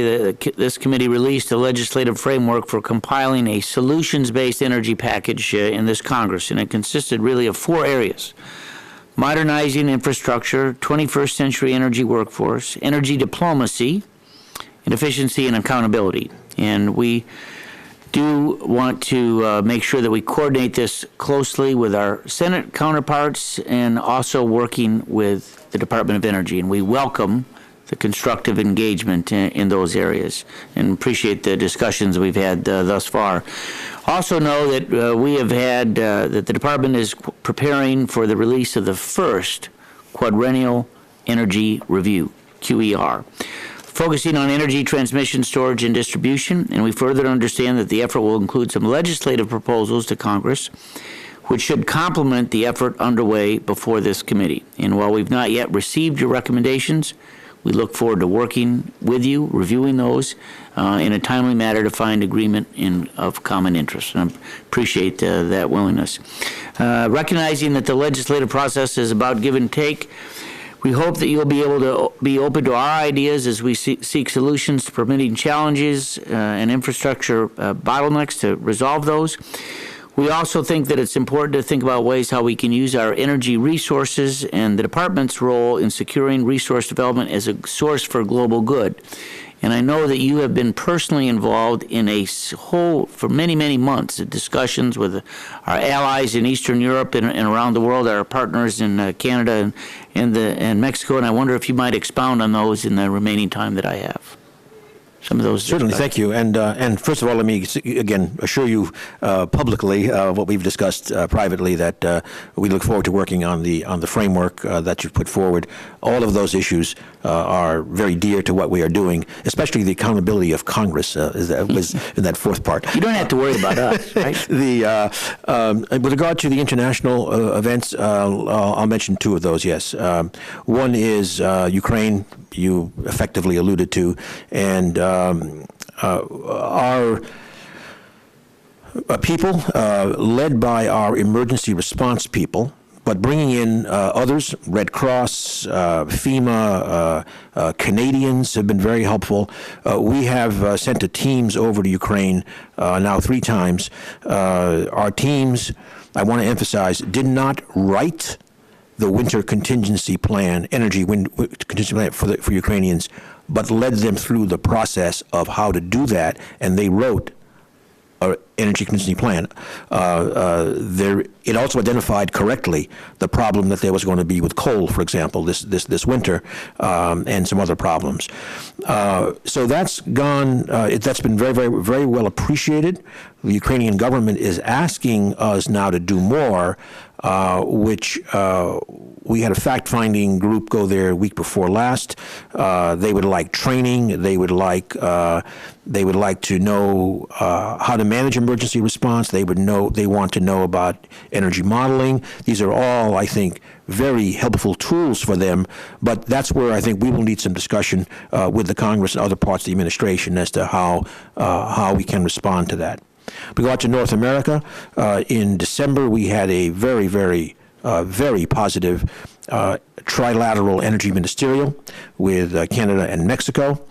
yesterday, this committee released a legislative framework for compiling a solutions-based energy package in this Congress, and it consisted really of 4 areas: modernizing infrastructure, 21st century energy workforce, energy diplomacy, and efficiency and accountability. And we do want to make sure that we coordinate this closely with our Senate counterparts and also working with the Department of Energy. And we welcome the constructive engagement in those areas and appreciate the discussions we've had thus far. Also know that we have had, that the Department is preparing for the release of the first Quadrennial Energy Review, QER, focusing on energy transmission, storage, and distribution, and we further understand that the effort will include some legislative proposals to Congress, which should complement the effort underway before this committee. And while we've not yet received your recommendations, we look forward to working with you, reviewing those in a timely manner to find agreement of common interest. And I appreciate that willingness. Recognizing that the legislative process is about give and take, we hope that you'll be able to be open to our ideas as we seek solutions to permitting challenges and infrastructure bottlenecks to resolve those. We also think that it's important to think about ways how we can use our energy resources and the department's role in securing resource development as a source for global good. And I know that you have been personally involved in for many, many months, discussions with our allies in Eastern Europe and around the world, our partners in Canada and Mexico, and I wonder if you might expound on those in the remaining time that I have. Some of those. Certainly, thank you. And first of all, let me again assure you publicly what we've discussed privately, that we look forward to working on the framework that you've put forward. All of those issues are very dear to what we are doing, especially the accountability of Congress was in that fourth part. You don't have to worry about us, right? With regard to the international events, I'll mention 2 of those. Yes, one is Ukraine. You effectively alluded to, and our people, led by our emergency response people, but bringing in others, Red Cross, FEMA, Canadians have been very helpful. We have sent teams over to Ukraine now 3 times. Our teams, I want to emphasize, did not write the winter contingency plan, contingency plan for Ukrainians, but led them through the process of how to do that, and they wrote an energy contingency plan. It also identified correctly the problem that there was going to be with coal, for example, this winter, and some other problems. So that's gone. That's been very, very, very well appreciated. The Ukrainian government is asking us now to do more, which we had a fact-finding group go there a week before last. They would like training. They would like to know how to manage emergency response. They want to know about energy modeling. These are all, I think, very helpful tools for them. But that's where I think we will need some discussion with the Congress and other parts of the administration as to how we can respond to that. We go out to North America. In December, we had a very, very, very positive trilateral energy ministerial with Canada and Mexico.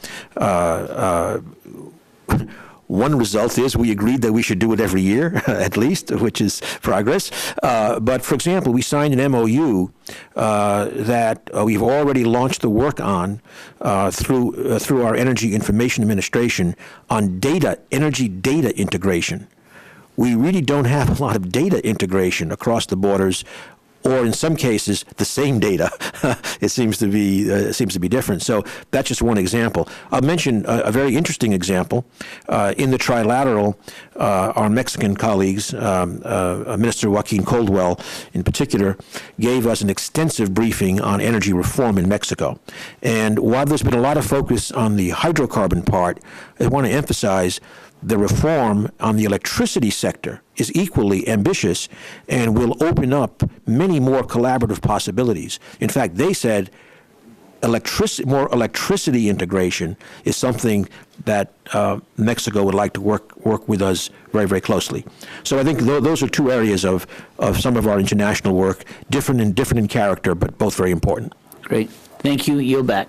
One result is we agreed that we should do it every year, at least, which is progress. But, for example, we signed an MOU that we've already launched the work on through our Energy Information Administration on energy data integration. We really don't have a lot of data integration across the borders, or in some cases, the same data. It seems to be different. So that's just one example. I'll mention a very interesting example. In the trilateral, our Mexican colleagues, Minister Joaquin Coldwell in particular, gave us an extensive briefing on energy reform in Mexico. And while there's been a lot of focus on the hydrocarbon part, I want to emphasize the reform on the electricity sector is equally ambitious and will open up many more collaborative possibilities. In fact, they said more electricity integration is something that Mexico would like to work with us very, very closely. So I think those are 2 areas of some of our international work, different in character, but both very important. Great. Thank you. Yield back.